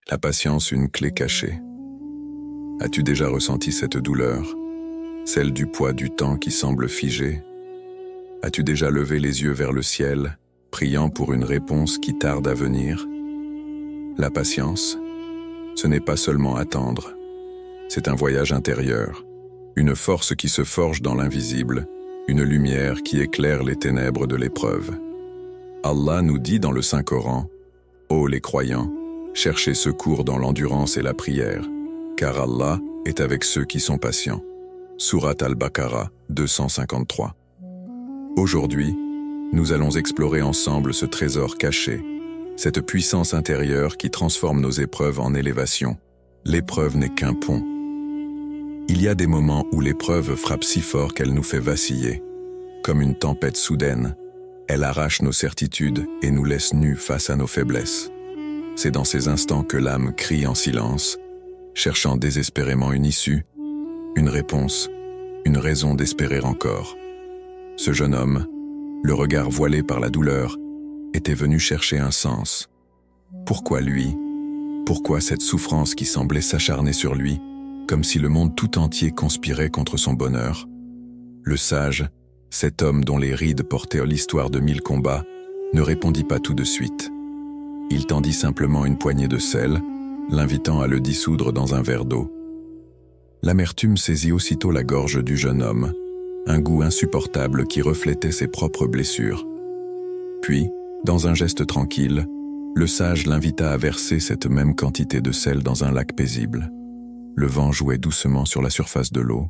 La patience, une clé cachée. As-tu déjà ressenti cette douleur, celle du poids du temps qui semble figé? As-tu déjà levé les yeux vers le ciel, priant pour une réponse qui tarde à venir? La patience, ce n'est pas seulement attendre, c'est un voyage intérieur, une force qui se forge dans l'invisible, une lumière qui éclaire les ténèbres de l'épreuve. Allah nous dit dans le Saint-Coran, « Ô les croyants, cherchez secours dans l'endurance et la prière, car Allah est avec ceux qui sont patients. » Sourate Al-Baqarah 253. Aujourd'hui, nous allons explorer ensemble ce trésor caché, cette puissance intérieure qui transforme nos épreuves en élévation. L'épreuve n'est qu'un pont. Il y a des moments où l'épreuve frappe si fort qu'elle nous fait vaciller. Comme une tempête soudaine, elle arrache nos certitudes et nous laisse nus face à nos faiblesses. C'est dans ces instants que l'âme crie en silence, cherchant désespérément une issue, une réponse, une raison d'espérer encore. Ce jeune homme, le regard voilé par la douleur, était venu chercher un sens. Pourquoi lui? Pourquoi cette souffrance qui semblait s'acharner sur lui, comme si le monde tout entier conspirait contre son bonheur? Le sage, cet homme dont les rides portaient l'histoire de 1000 combats, ne répondit pas tout de suite. Il tendit simplement une poignée de sel, l'invitant à le dissoudre dans un verre d'eau. L'amertume saisit aussitôt la gorge du jeune homme, un goût insupportable qui reflétait ses propres blessures. Puis, dans un geste tranquille, le sage l'invita à verser cette même quantité de sel dans un lac paisible. Le vent jouait doucement sur la surface de l'eau,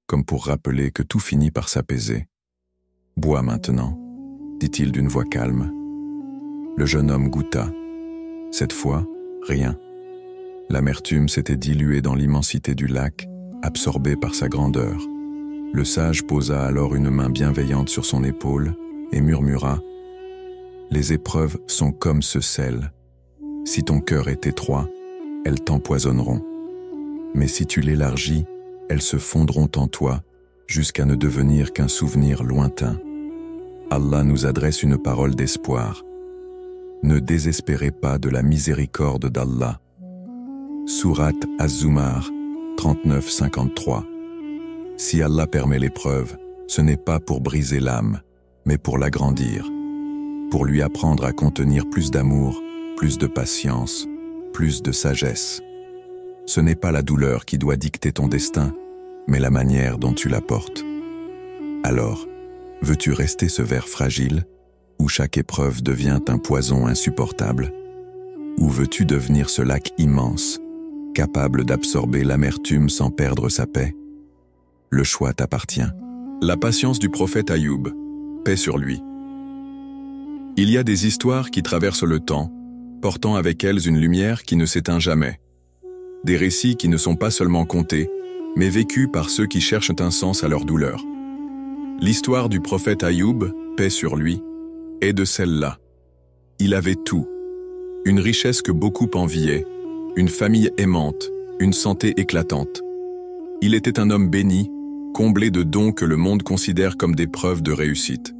comme pour rappeler que tout finit par s'apaiser. « Bois maintenant », dit-il d'une voix calme. Le jeune homme goûta. Cette fois, rien. L'amertume s'était diluée dans l'immensité du lac, absorbée par sa grandeur. Le sage posa alors une main bienveillante sur son épaule et murmura « Les épreuves sont comme ce sel. Si ton cœur est étroit, elles t'empoisonneront. Mais si tu l'élargis, elles se fondront en toi, jusqu'à ne devenir qu'un souvenir lointain. Allah nous adresse une parole d'espoir. Ne désespérez pas de la miséricorde d'Allah. » Sourate Az-Zumar 39-53. Si Allah permet l'épreuve, ce n'est pas pour briser l'âme, mais pour l'agrandir, pour lui apprendre à contenir plus d'amour, plus de patience, plus de sagesse. Ce n'est pas la douleur qui doit dicter ton destin, mais la manière dont tu la portes. Alors, veux-tu rester ce ver fragile, où chaque épreuve devient un poison insupportable? Ou veux-tu devenir ce lac immense, capable d'absorber l'amertume sans perdre sa paix? Le choix t'appartient. La patience du prophète Ayoub, paix sur lui. Il y a des histoires qui traversent le temps, portant avec elles une lumière qui ne s'éteint jamais. Des récits qui ne sont pas seulement contés, mais vécus par ceux qui cherchent un sens à leur douleur. L'histoire du prophète Ayoub, paix sur lui, est de celle-là. Il avait tout. Une richesse que beaucoup enviaient, une famille aimante, une santé éclatante. Il était un homme béni, comblé de dons que le monde considère comme des preuves de réussite.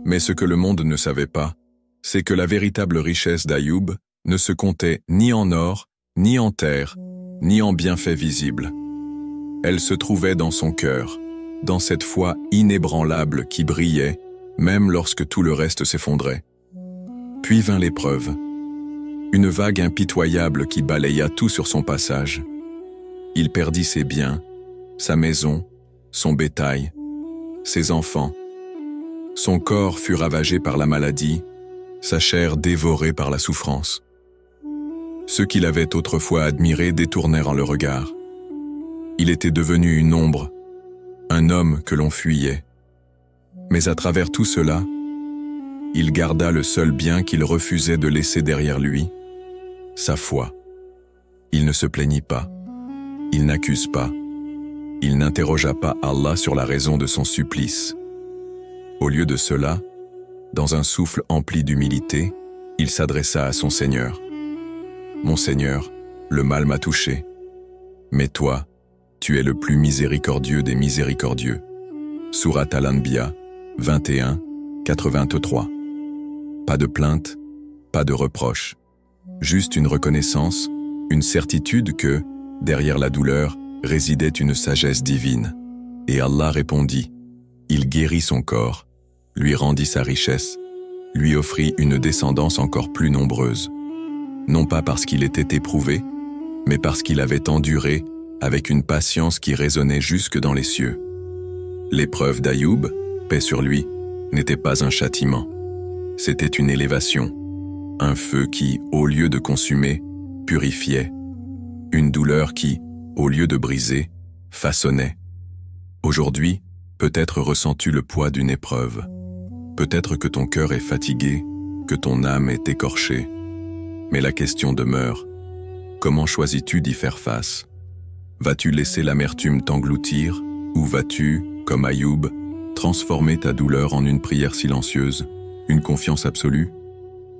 Mais ce que le monde ne savait pas, c'est que la véritable richesse d'Ayoub ne se comptait ni en or, ni en terre, ni en bienfaits visibles. Elle se trouvait dans son cœur, dans cette foi inébranlable qui brillait, même lorsque tout le reste s'effondrait. Puis vint l'épreuve, une vague impitoyable qui balaya tout sur son passage. Il perdit ses biens, sa maison, son bétail, ses enfants. Son corps fut ravagé par la maladie, sa chair dévorée par la souffrance. Ceux qui l'avaient autrefois admiré détournèrent le regard. Il était devenu une ombre, un homme que l'on fuyait. Mais à travers tout cela, il garda le seul bien qu'il refusait de laisser derrière lui, sa foi. Il ne se plaignit pas, il n'accuse pas, il n'interrogea pas Allah sur la raison de son supplice. Au lieu de cela, dans un souffle empli d'humilité, il s'adressa à son Seigneur. « Mon Seigneur, le mal m'a touché, mais toi, tu es le plus miséricordieux des miséricordieux. » Sourate Al-Anbiya 21, 83. Pas de plainte, pas de reproche, juste une reconnaissance, une certitude que, derrière la douleur, résidait une sagesse divine. Et Allah répondit, il guérit son corps, lui rendit sa richesse, lui offrit une descendance encore plus nombreuse. Non pas parce qu'il était éprouvé, mais parce qu'il avait enduré avec une patience qui résonnait jusque dans les cieux. L'épreuve d'Ayoub, paix sur lui, n'était pas un châtiment. C'était une élévation, un feu qui, au lieu de consumer, purifiait, une douleur qui, au lieu de briser, façonnait. Aujourd'hui, peut-être ressens-tu le poids d'une épreuve. Peut-être que ton cœur est fatigué, que ton âme est écorchée. Mais la question demeure, comment choisis-tu d'y faire face? Vas-tu laisser l'amertume t'engloutir, ou vas-tu, comme Ayoub, transformer ta douleur en une prière silencieuse, une confiance absolue?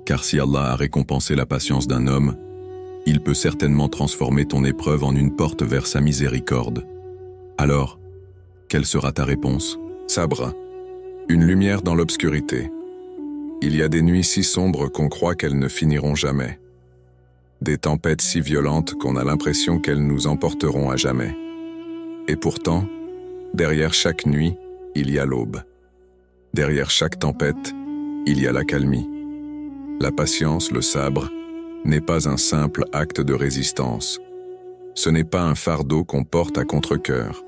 Car si Allah a récompensé la patience d'un homme, il peut certainement transformer ton épreuve en une porte vers sa miséricorde. Alors, quelle sera ta réponse? Sabr, une lumière dans l'obscurité. Il y a des nuits si sombres qu'on croit qu'elles ne finiront jamais. Des tempêtes si violentes qu'on a l'impression qu'elles nous emporteront à jamais. Et pourtant, derrière chaque nuit, il y a l'aube. Derrière chaque tempête, il y a l'accalmie. La patience, le sabre, n'est pas un simple acte de résistance. Ce n'est pas un fardeau qu'on porte à contre-cœur.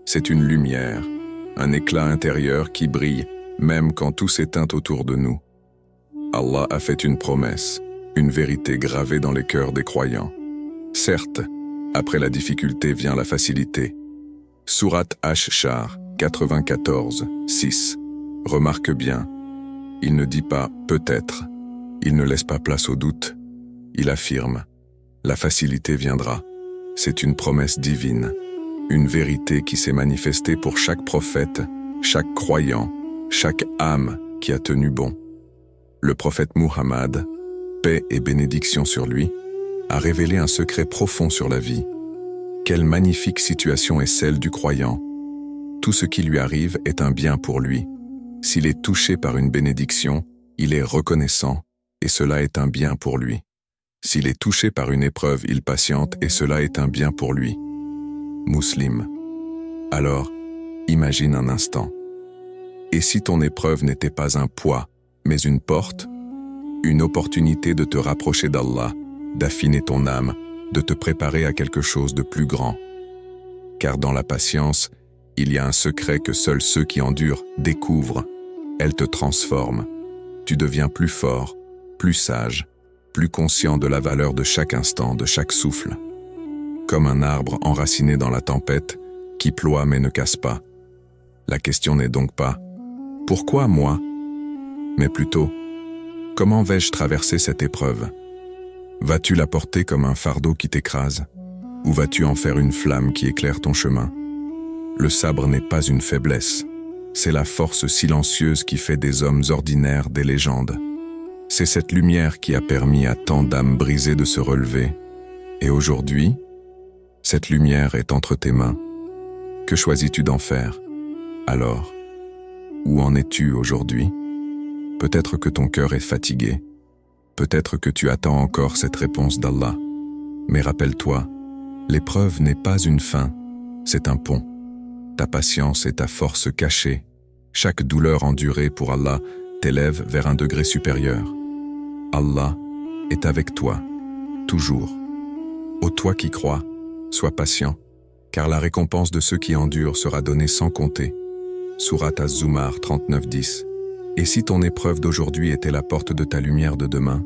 C'est une lumière, un éclat intérieur qui brille même quand tout s'éteint autour de nous. Allah a fait une promesse, une vérité gravée dans les cœurs des croyants. Certes, après la difficulté vient la facilité. Sourate Ash-Shar 94, 6. Remarque bien, il ne dit pas « peut-être », il ne laisse pas place au doute, il affirme « la facilité viendra ». C'est une promesse divine, une vérité qui s'est manifestée pour chaque prophète, chaque croyant, chaque âme qui a tenu bon. Le prophète Muhammad, paix et bénédiction sur lui, a révélé un secret profond sur la vie. Quelle magnifique situation est celle du croyant. Tout ce qui lui arrive est un bien pour lui. S'il est touché par une bénédiction, il est reconnaissant, et cela est un bien pour lui. S'il est touché par une épreuve, il patiente, et cela est un bien pour lui. Muslim. Alors, imagine un instant. Et si ton épreuve n'était pas un poids, mais une porte, une opportunité de te rapprocher d'Allah, d'affiner ton âme, de te préparer à quelque chose de plus grand. Car dans la patience, il y a un secret que seuls ceux qui endurent découvrent. Elle te transforme. Tu deviens plus fort, plus sage, plus conscient de la valeur de chaque instant, de chaque souffle. Comme un arbre enraciné dans la tempête, qui ploie mais ne casse pas. La question n'est donc pas « Pourquoi moi ?» mais plutôt « Comment vais-je traverser cette épreuve ?» Vas-tu la porter comme un fardeau qui t'écrase? Ou vas-tu en faire une flamme qui éclaire ton chemin? Le sabre n'est pas une faiblesse. C'est la force silencieuse qui fait des hommes ordinaires des légendes. C'est cette lumière qui a permis à tant d'âmes brisées de se relever. Et aujourd'hui, cette lumière est entre tes mains. Que choisis-tu d'en faire? Alors, où en es-tu aujourd'hui? Peut-être que ton cœur est fatigué. Peut-être que tu attends encore cette réponse d'Allah. Mais rappelle-toi, l'épreuve n'est pas une fin, c'est un pont. Ta patience et ta force cachée, chaque douleur endurée pour Allah t'élève vers un degré supérieur. Allah est avec toi, toujours. Ô toi qui crois, sois patient, car la récompense de ceux qui endurent sera donnée sans compter. Sourate Az-Zumar 39, 10. Et si ton épreuve d'aujourd'hui était la porte de ta lumière de demain,